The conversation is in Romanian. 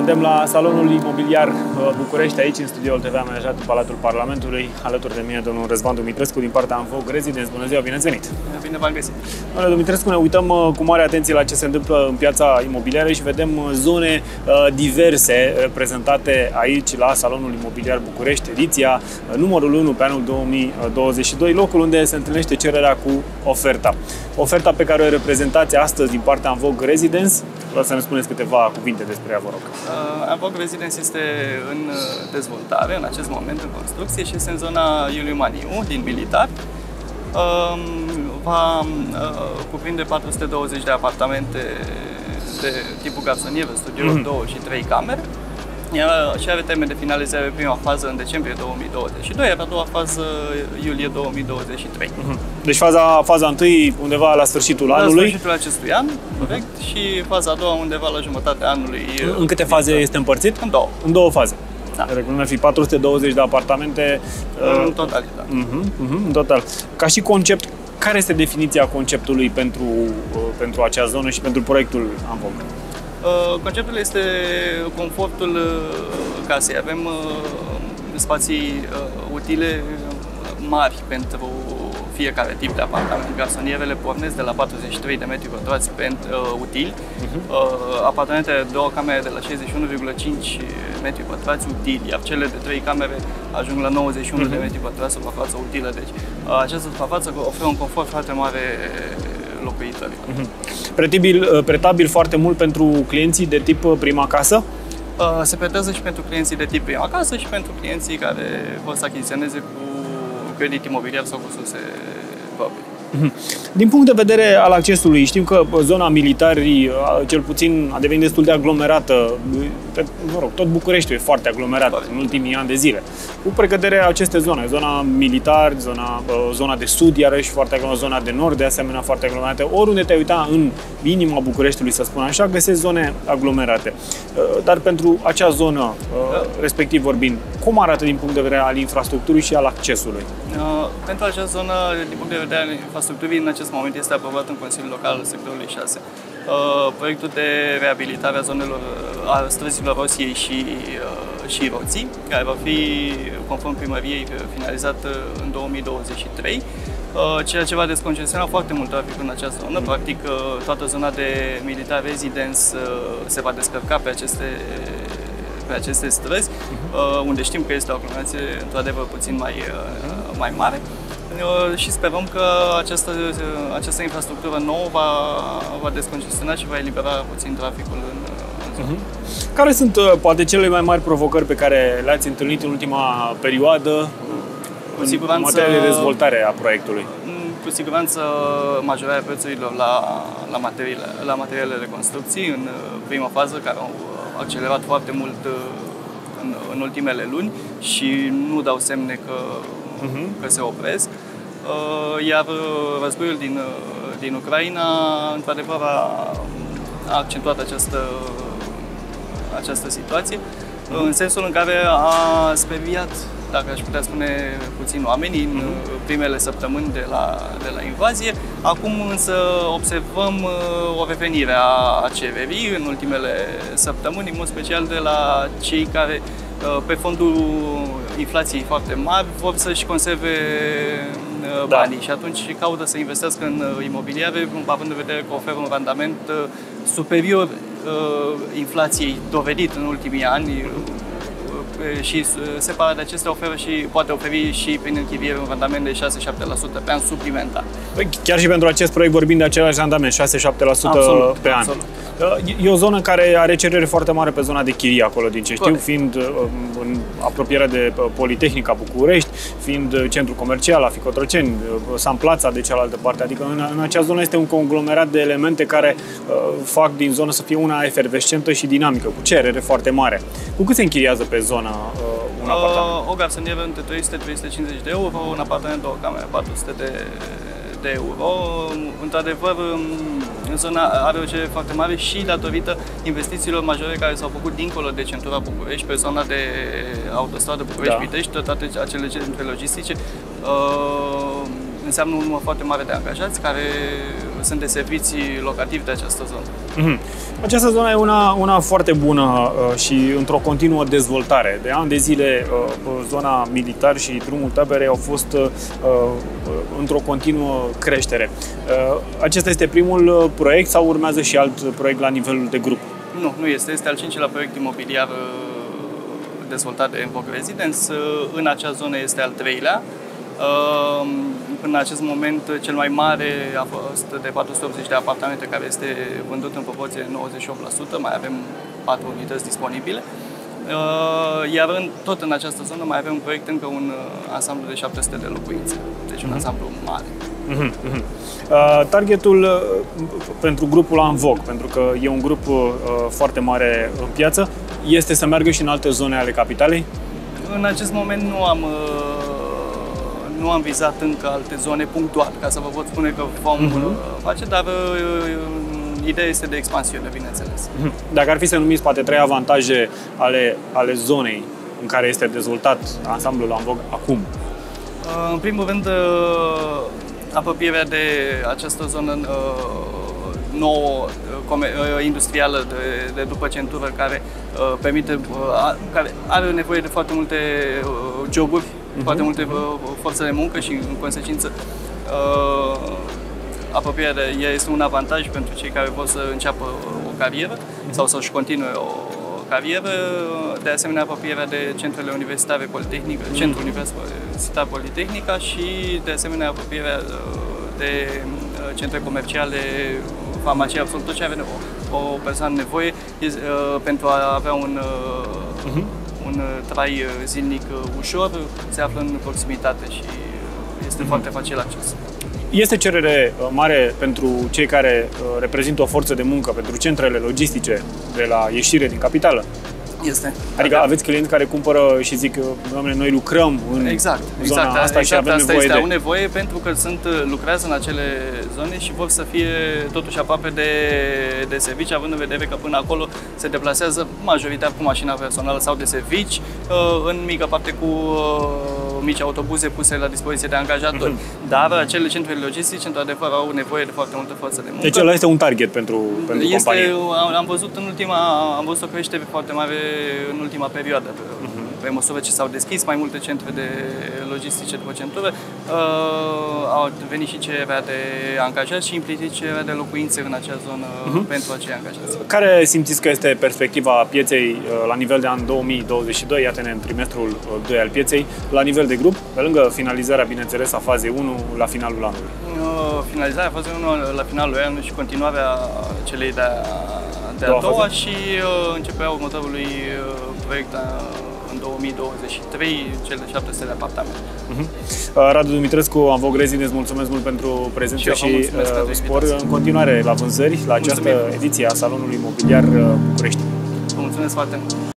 Suntem la Salonul Imobiliar București, aici în studioul TV amenajat în Palatul Parlamentului. Alături de mine domnul Răzvan Dumitrescu din partea Amvog Residence. Bună ziua, bine ați venit! Bine v-am găsit! Domnule Dumitrescu, ne uităm cu mare atenție la ce se întâmplă în piața imobiliară și vedem zone diverse reprezentate aici la Salonul Imobiliar București, ediția numărul 1 pe anul 2022, locul unde se întâlnește cererea cu oferta. Oferta pe care o reprezentați astăzi din partea Amvog Residence, vreau să ne spuneți câteva cuvinte despre ea, vă rog. Amvog Residence este în dezvoltare, în acest moment în construcție și este în zona Iuliu Maniu, din Militar. Va cuprinde 420 de apartamente de tipul garsonieră, studiouri 2 și 3 camere. Și are termen de finalizare prima fază în decembrie 2022, iar a doua fază iulie 2023. Deci faza întâi undeva la sfârșitul anului. La sfârșitul acestui an, corect, și faza a doua undeva la jumătatea anului. În câte faze este împărțit? În două. În două faze. Da. Ar fi 420 de apartamente. În total, da. În total. Ca și concept, care este definiția conceptului pentru acea zonă și pentru proiectul Amvog? Conceptul este confortul casei. Avem spații utile mari pentru fiecare tip de apartament. Garsonierele pornesc de la 43 de metri pătrați utili, apartamentele de două camere de la 61,5 metri pătrați utili, iar cele de 3 camere ajung la 91 de metri pătrați suprafață utilă. Deci această suprafață oferă un confort foarte mare locuitorii. Pretabil foarte mult pentru clienții de tip prima casă? Se pretează și pentru clienții de tip prima casă și pentru clienții care vor să achiziționeze cu credit imobiliar sau cu surse proprii. Din punct de vedere al accesului, știm că zona Militarii, cel puțin, a devenit destul de aglomerată. Tot Bucureștiul e foarte aglomerat în ultimii ani de zile. Cu precădere aceste zone, zona Militari, zona de sud, iarăși foarte aglomerată, zona de nord, de asemenea foarte aglomerate. Oriunde te-ai uita în inima Bucureștiului, să spun așa, găsești zone aglomerate. Dar pentru acea zonă, respectiv vorbind, cum arată din punct de vedere al infrastructurii și al accesului? Pentru acea zonă, din punct de vedere al infrastructurii, în acest moment este aprobat în Consiliul Local al sectorului 6. Proiectul de reabilitare a străzilor Rosiei și Roții, care va fi, conform primăriei, finalizat în 2023, ceea ce va descongestiona foarte mult traficul în această zonă. Practic, toată zona de Militar Residence se va descărca pe aceste străzi, unde știm că este o aglomerație într-adevăr puțin mai mare. Și sperăm că această infrastructură nouă va descongestiona și va elibera puțin traficul în zonă. Care sunt poate cele mai mari provocări pe care le-ați întâlnit în ultima perioadă în materie de dezvoltare a proiectului? Cu siguranță majorarea prețurilor la materialele de construcții în prima fază, care au accelerat foarte mult în ultimele luni și nu dau semne că se opresc. Iar războiul din Ucraina, într-adevăr, a accentuat această situație, în sensul în care a speriat, dacă aș putea spune, puțin oamenii în primele săptămâni de la invazie. Acum însă observăm o revenire a cererii în ultimele săptămâni, în mod special de la cei care, pe fondul inflației foarte mari, vor să-și conserve banii și atunci caută să investească în imobiliare, având în vedere că oferă un randament superior inflației dovedit în ultimii ani și separat de acestea poate oferi și prin închiriere un randament de 6-7% pe an suplimentar. Chiar și pentru acest proiect vorbim de același randament, 6-7% pe an. Absolut. E o zonă care are cerere foarte mare pe zona de chirie acolo, din ce știu, fiind în apropierea de Politehnica București, fiind centru comercial, Afi Cotroceni, San Plața de cealaltă parte. Adică în acea zonă este un conglomerat de elemente care fac din zonă să fie una efervescentă și dinamică, cu cerere foarte mare. Cu cât se închiriază pe zonă un apartament? O garsonieră între 300-350 de euro, un apartament, două camere, 400 de euro. Într-adevăr, zona are o cerere foarte mare și datorită investițiilor majore care s-au făcut dincolo de centura București, pe zona de autostradă București-Pitești, toate acele centre logistice înseamnă un număr foarte mare de angajați care sunt de servicii locative de această zonă. Această zonă e una foarte bună și într-o continuă dezvoltare. De ani de zile, zona Militar și drumul Taberei au fost într-o continuă creștere. Acesta este primul proiect sau urmează și alt proiect la nivelul de grup? Nu este. Este al 5-lea proiect imobiliar dezvoltat de Envoc Residence. În acea zonă este al 3-lea. În acest moment, cel mai mare a fost de 480 de apartamente, care este vândut în proporție de 98%. Mai avem 4 unități disponibile. Iar tot în această zonă mai avem un proiect, încă un ansamblu de 700 de locuințe. Deci un ansamblu mare. Targetul pentru grupul Envoc, pentru că e un grup foarte mare în piață, este să meargă și în alte zone ale capitalei? În acest moment nu am vizat încă alte zone punctual, ca să vă pot spune că vom face, dar ideea este de expansiune, bineînțeles. Dacă ar fi să numiți poate 3 avantaje ale zonei în care este dezvoltat ansamblul Envoc acum? În primul rând, apropierea de această zonă nouă, industrială de după centură, care permite, care are nevoie de foarte multe joburi, foarte multe forțe de muncă și, în consecință, apropierea de ea este un avantaj pentru cei care vor să înceapă o carieră sau să-și continue o carieră. De asemenea, apropierea de centrele universitare Politehnică, Centrul Universitar Politehnica și, de asemenea, apropierea de centre comerciale, farmacie, absolut tot ce are o persoană nevoie pentru a avea un trai zilnic ușor, se află în proximitate și este foarte facil acces. Este cerere mare pentru cei care reprezintă o forță de muncă, pentru centrele logistice de la ieșire din capitală? Este. Adică aveți clienți care cumpără și zic, doamne, noi lucrăm în zona asta și avem nevoie de... Au nevoie pentru că lucrează în acele zone și vor să fie totuși aproape de servicii, având în vedere că până acolo se deplasează majoritar cu mașina personală sau de servici, în mică parte cu mici autobuze puse la dispoziție de angajatori. Dar acele centre logistice, într-adevăr, au nevoie de foarte multă forță de muncă. Deci ăla este un target pentru companie. Am văzut o creștere foarte mare în ultima perioadă. Pe măsură ce s-au deschis mai multe centre de logistice după centură, au venit și cererea de angajați și implicit cererea de locuințe în acea zonă pentru acei angajați. Care simțiți că este perspectiva pieței la nivel de an 2022, iată-ne în trimestrul 2 al pieței, la nivel de grup, pe lângă finalizarea, bineînțeles, a fazei 1 la finalul anului? Finalizarea fazei 1 la finalul anului și continuarea celei de-a doua și începerea următorului proiect în 2023, cele 700 de apartamente. Radu Dumitrescu, Envoc Residence, mulțumesc mult pentru prezență și spor în continuare la vânzări la această ediție a Salonului Imobiliar București. Vă mulțumesc foarte mult!